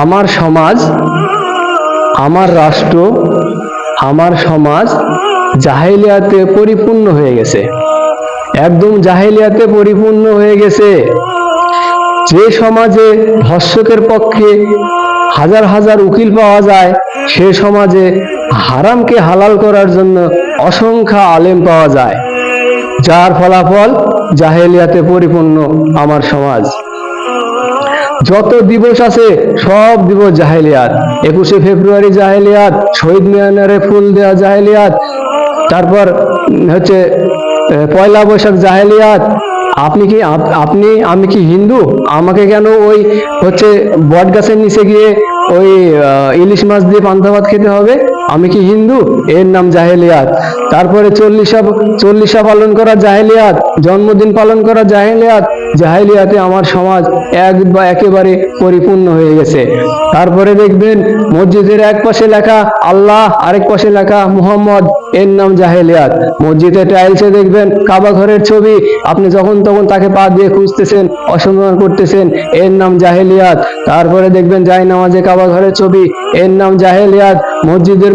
আমার সমাজ, আমার রাষ্ট্র, আমার সমাজ জাহেলিয়াতে পরিপূর্ণ হয়ে গেছে, একদম জাহেলিয়াতে পরিপূর্ণ হয়ে গেছে। যে সমাজে ধর্ষকের পক্ষে হাজার হাজার উকিল পাওয়া যায়, সে সমাজে হারামকে হালাল করার জন্য অসংখ্য আলেম পাওয়া যায়, যার ফলাফল জাহেলিয়াতে পরিপূর্ণ আমার সমাজ। যত দিবস আছে সব দিবস জাহেলিয়াত। 21শে ফেব্রুয়ারি জাহেলিয়াত, শহীদ মিনারে ফুল দেওয়া জাহেলিয়াত, তারপর হচ্ছে পয়লা বৈশাখ জাহেলিয়াত। আমি কি হিন্দু? আমাকে কেন ওই হচ্ছে বট গাছের নিচে গিয়ে ওই ইলিশ মাছ দিয়ে পান্তা ভাত খেতে হবে? আমি কি হিন্দু? এর নাম জাহেলিয়াত। তারপরে চল্লিশা পালন করা জাহেলিয়াত, জন্মদিন পালন করা জাহেলিয়াত। জাহেলিয়াতে আমার সমাজ একেবারে পরিপূর্ণ হয়ে গেছে। তারপরে দেখবেন মসজিদের এক পাশে লেখা আল্লাহ, আরেক পাশে লেখা মুহাম্মদ, এর নাম জাহেলিয়াত। মসজিদের টাইলসে দেখবেন কাবা ঘরের ছবি, আপনি যখন তখন তাকে পা দিয়ে খুঁজতেছেন, অসম্মান করতেছেন, এর নাম জাহেলিয়াত। তারপরে দেখবেন জায়নামাজে কাবা ঘরের ছবি, এর নাম জাহেলিয়াত। মসজিদের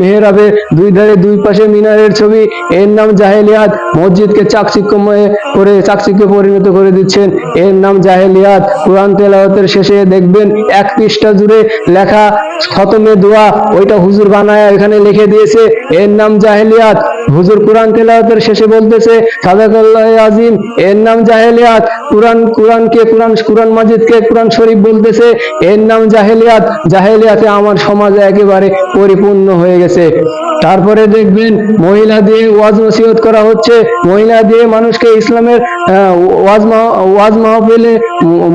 মেহরাবে দুই ধারে দুই পাশে মিনারের ছবি, এর নাম জাহেলিয়াত। মসজিদকে চাকচিক্যে পরিণত করে দিচ্ছেন, এর নাম জাহেলিয়াত। কোরআন তেলাওয়াতের শেষে দেখবেন এক পৃষ্ঠা জুড়ে লেখা খতমে দোয়া, ওইটা হুজুর বানায় এখানে লিখে দিয়েছে, এর নাম জাহেলিয়াত। হুজুর কোরআন তেলাওয়াতের শেষে বলতেছে সাদাকাল্লাহ আজিম, এর নাম জাহেলিয়াত। কোরআন মাজিদকে কোরআন শরীফ বলতেছে, এর নাম জাহেলিয়াত। জাহেলিয়াতে আমার সমাজ একেবারে পরিপূর্ণ হয়ে গেছে। তারপরে দেখবেন মহিলা দিয়ে ওয়াজ নসিহত করা হচ্ছে, মহিলা দিয়ে মানুষকে ইসলামের ওয়াজ মাহফিলে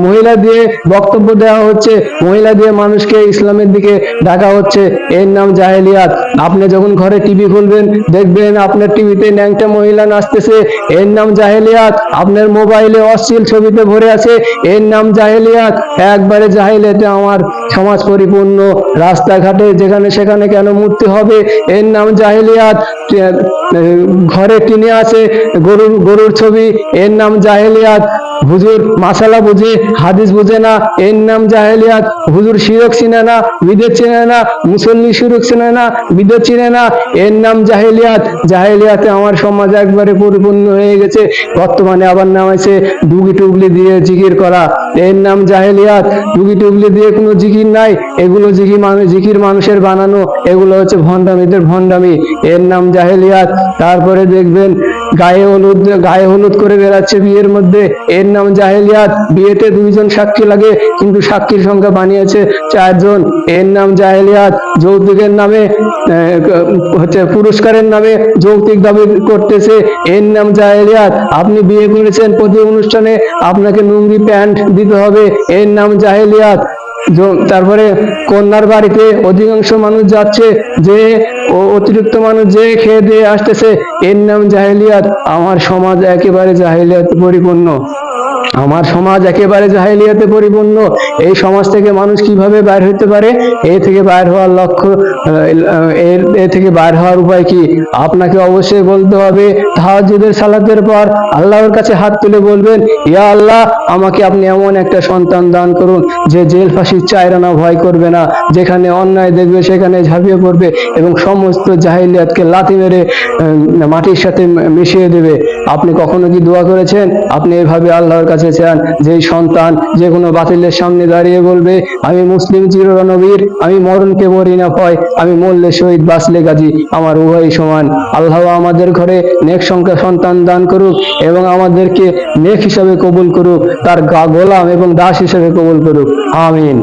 মহিলা দিয়ে বক্তব্য দেওয়া হচ্ছে, মহিলা দিয়ে মানুষকে ইসলামের দিকে ডাকা হচ্ছে, এর নাম জাহেলিয়াত। আপনি যখন ঘরে টিভি খুলবেন দেখবেন আপনার টিভিতে ন্যাংটা মহিলা নাচতেছে, এর নাম জাহেলিয়াত। আপনার মোবাইলে অশ্লীল ছবিতে ভরে আছে, এর নাম জাহেলিয়াত। একবারে জাহেলিয়াতে আমার সমাজ পরিপূর্ণ। রাস্তাঘাটে যেখানে সেখানে কেন মূর্তি হবে, এর নাম জাহেলিয়াত। ঘরে টিনে আছে গরুর ছবি, এর নাম জাহেলিয়াত। হুজুর মাসালা বুঝে হাদিস বুঝে না, এর নাম জাহেলিয়াত। হুজুর শিরক চিনে না, বিদআত চিনে না, মুসল্লি শিরক চিনে না, বিদআত চিনে না, এর নাম জাহেলিয়াত। জাহেলিয়াতে আমার সমাজ একবারে পরিপূর্ণ হয়ে গেছে। বর্তমানে আবার নাম আছে ডুগি টুগলি দিয়ে জিকির করা, এর নাম জাহেলিয়াত। ডুগি টুগলি দিয়ে কোনো জিকির নাই, এগুলো জিকির মানুষের বানানো, এগুলো হচ্ছে ভণ্ডামিদের ভণ্ডামি, এর নাম জাহেলিয়াত। তারপরে দেখবেন গায়ে হলুদ করে বেড়াচ্ছে বিয়ের মধ্যে, এর নাম জাহেলিয়াত। বিয়েতে 2 জন সাক্ষী লাগে, কিন্তু সাক্ষীর সংখ্যা বানিয়েছে 4 জন, এর নাম জাহেলিয়াত। যৌতুকের নামে হচ্ছে পুরস্কারের নামে যৌতুক দাবি করতেছে, এর নাম জাহেলিয়াত। আপনি বিয়ে করেছেন, প্রতি অনুষ্ঠানে আপনাকে লুঙ্গি প্যান্ট দিতে হবে, এর নাম জাহেলিয়াত। তারপরে কন্যার বাড়িতে অধিকাংশ মানুষ যাচ্ছে, যে অতিরিক্ত মানুষ যে খেয়ে দিয়ে আসতেছে, এর নাম জাহেলিয়াত। আমার সমাজ একেবারে জাহেলিয়াতে পরিপূর্ণ। আমার সমাজ একেবারে জাহেলিয়াতে পরিপূর্ণ। এই সমাজ থেকে মানুষ কিভাবে বাইর হতে পারে? এ থেকে বাইর হওয়ার থেকে বাইর হওয়ার উপায় কি? আপনাকে অবশ্যই বলতে হবে, তাহাজ্জুদের সালাতের পর আল্লাহর কাছে হাত তুলে বলবেন, ইয়া আল্লাহ, আমাকে আপনি এমন একটা সন্তান দান করুন যে জেল ফাঁসির চায়রানা ভয় করবে না, যেখানে অন্যায় দেখবে সেখানে ঝাঁপিয়ে পড়বে এবং সমস্ত জাহেলিয়াতকে লাথি মেরে মাটির সাথে মিশিয়ে দেবে। আপনি কখনো কি দোয়া করেছেন? আপনি এভাবে আল্লাহর কাছে চান যে সন্তান যে কোনো বাতিলের সামনে দাঁড়িয়ে বলবে, আমি মুসলিম চিরনবীর, আমি মরণকে মরি না ভয়, আমি মরলে শহীদ বাঁচলে গাজী, আমার উভয় সমান। আল্লাহ আমাদের ঘরে নেক সংখ্যা সন্তান দান করুক এবং আমাদেরকে নেক হিসাবে কবুল করুক, তার গোলাম এবং দাস হিসাবে কবুল করুক। আমিন।